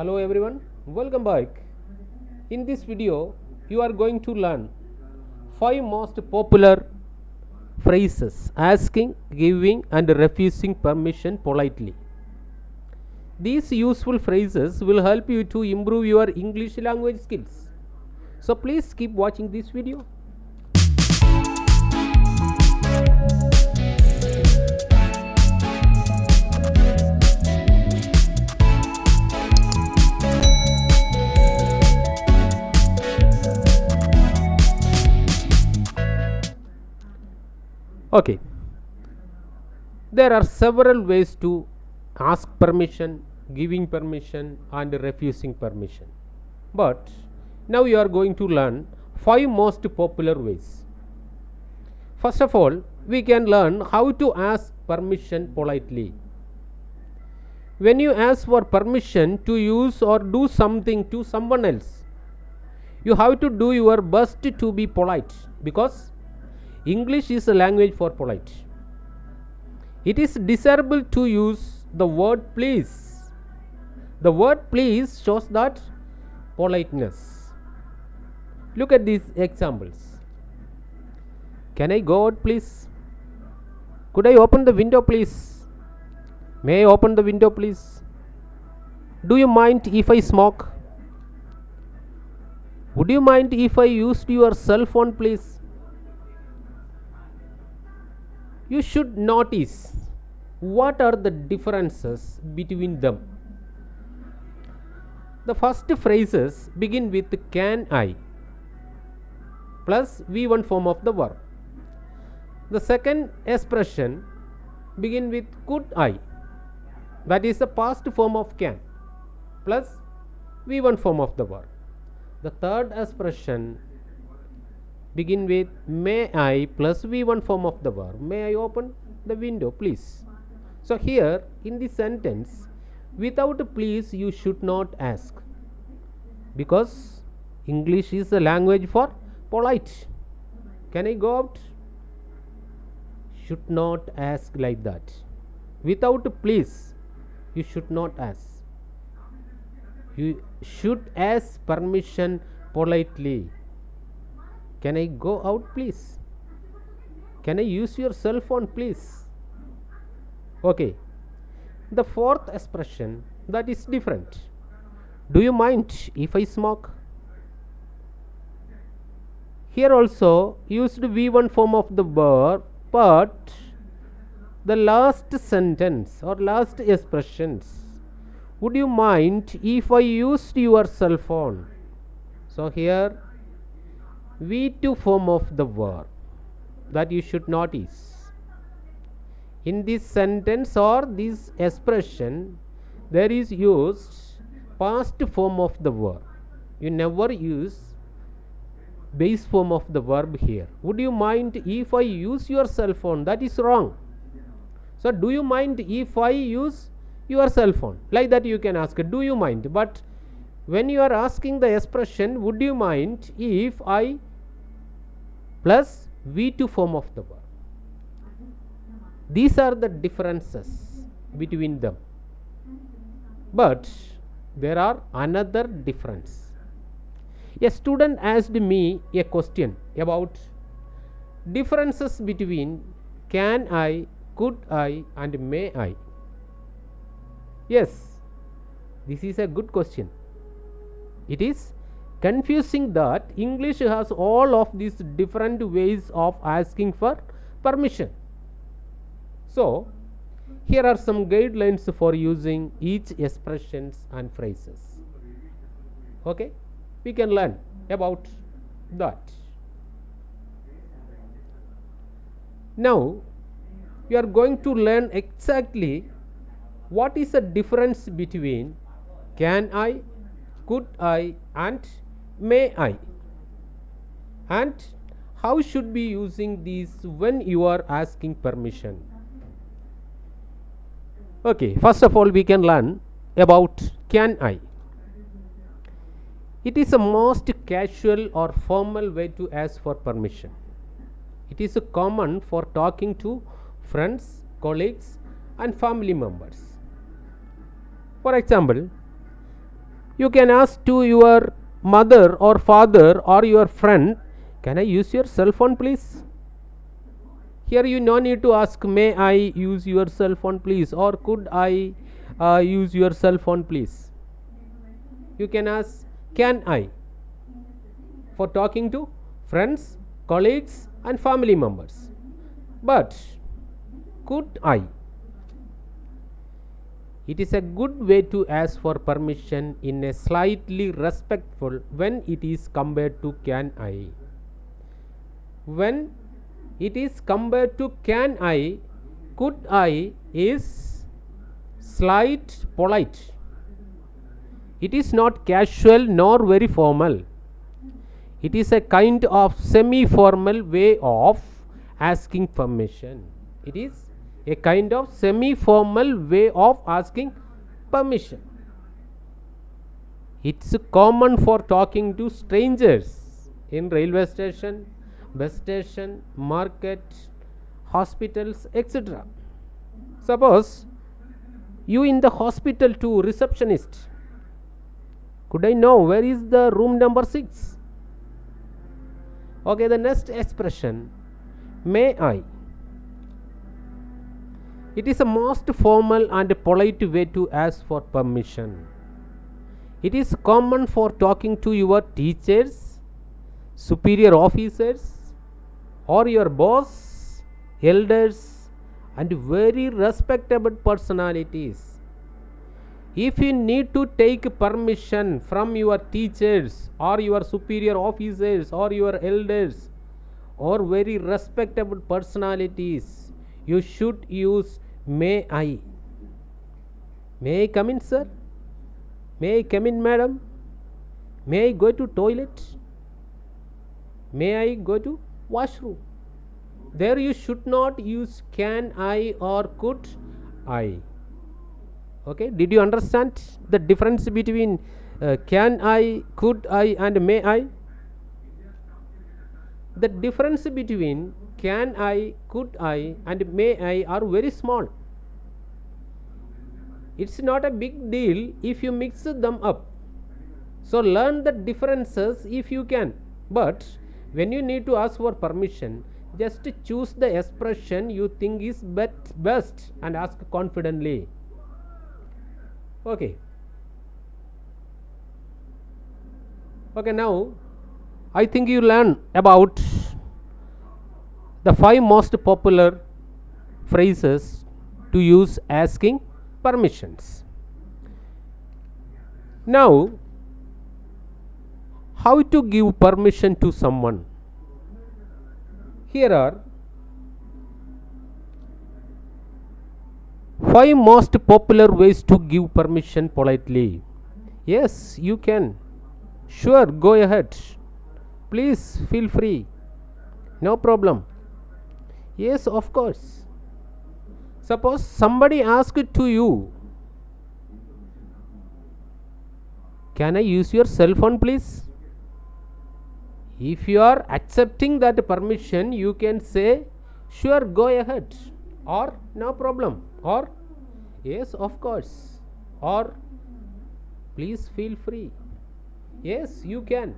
Hello everyone, welcome back. In this video, you are going to learn 5 most popular phrases asking, giving, and refusing permission politely. These useful phrases will help you to improve your English language skills. So please keep watching this video. Okay, there are several ways to ask permission, giving permission, and refusing permission. But now you are going to learn 5 most popular ways. First of all, we can learn how to ask permission politely. When you ask for permission to use or do something to someone else, you have to do your best to be polite because English is a language for polite. It is desirable to use the word please. The word please shows that politeness. Look at these examples. Can I go out please? Could I open the window please? May I open the window please? Do you mind if I smoke? Would you mind if I used your cell phone please? You should notice what are the differences between them. The first phrases begin with can I plus V1 form of the verb. The second expression begin with could I, that is the past form of can plus V1 form of the verb. The third expression begin with may I plus V1 form of the verb. May I open the window please? So here in this sentence, without please you should not ask, because English is a language for polite. Can I go out? Should not ask like that. Without please you should not ask. You should ask permission politely. Can I go out please? Can I use your cell phone please? Okay. The fourth expression, that is different. Do you mind if I smoke? Here also used V1 form of the verb, but the last sentence or last expressions, would you mind if I used your cell phone? So here V2 form of the verb, that you should notice. In this sentence or this expression, there is used past form of the verb. You never use base form of the verb here. Would you mind if I use your cell phone? That is wrong. So do you mind if I use your cell phone? Like that you can ask, do you mind? But when you are asking the expression, would you mind if I plus V2 form of the verb. These are the differences between them. But there are another difference. A student asked me a question about differences between can I, could I, and may I. Yes, this is a good question. It is confusing that English has all of these different ways of asking for permission. So here are some guidelines for using each expressions and phrases. Okay, we can learn about that. Now we are going to learn exactly what is the difference between can I, could I, and may I, and how should be using these when you are asking permission. Okay, first of all we can learn about can I. It is a most casual or formal way to ask for permission. It is common for talking to friends, colleagues, and family members. For example, You can ask to your mother or father or your friend, can I use your cell phone please? Here you no need to ask, may I use your cell phone please, or could I use your cell phone please. You can ask, can I, for talking to friends, colleagues and family members. But could I, it is a good way to ask for permission in a slightly respectful when it is compared to can I. When it is compared to can I, could I is slight polite. It is not casual nor very formal. It is a kind of semi-formal way of asking permission. It is a kind of semi-formal way of asking permission. It's common for talking to strangers in railway station, bus station, market, hospitals, etc. Suppose you in the hospital to receptionist, could I know where is the room number 6? Okay, the next expression, may I. It is a most formal and polite way to ask for permission. It is common for talking to your teachers, superior officers, or your boss, elders, and very respectable personalities. If you need to take permission from your teachers or your superior officers or your elders or very respectable personalities, you should use may I. May I come in, sir? May I come in, madam? May I go to toilet? May I go to washroom? There you should not use can I or could I. Okay, did you understand the difference between can I, could I and may I? The difference between can I, could I and may I are very small. It's not a big deal if you mix them up. So learn the differences if you can. But when you need to ask for permission, just choose the expression you think is best and ask confidently. Okay. Okay, now I think you learn about the 5 most popular phrases to use asking permissions. Now, how to give permission to someone? Here are 5 most popular ways to give permission politely. Yes, you can. Sure, go ahead. Please feel free. No problem. Yes, of course. Suppose somebody asked to you, can I use your cell phone please? If you are accepting that permission, you can say, sure, go ahead, or no problem, or yes, of course, or please feel free. Yes, you can.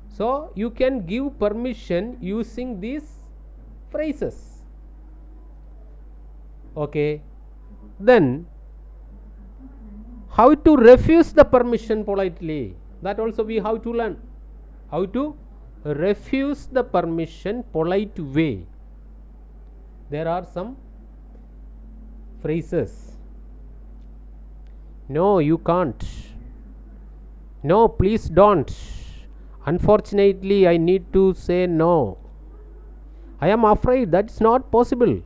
So you can give permission using these phrases. Okay, then how to refuse the permission politely? That also we have to learn. How to refuse the permission polite way. There are some phrases. No, you can't. No, please don't. Unfortunately, I need to say no. I am afraid that's not possible.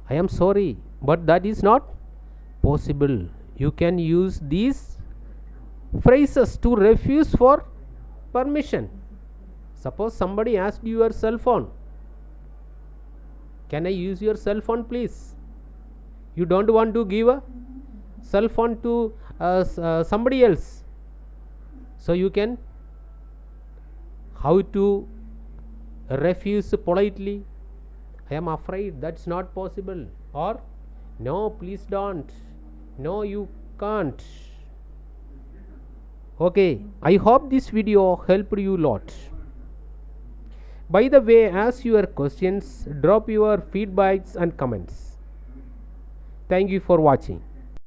I am sorry, but that is not possible. You can use these phrases to refuse for permission. Suppose somebody asked you your cell phone. Can I use your cell phone please? You don't want to give a cell phone to somebody else. So you can, how to refuse politely? I am afraid that's not possible. Or no, please don't. No, you can't. Okay, I hope this video helped you lot. By the way, ask your questions, drop your feedbacks and comments. Thank you for watching.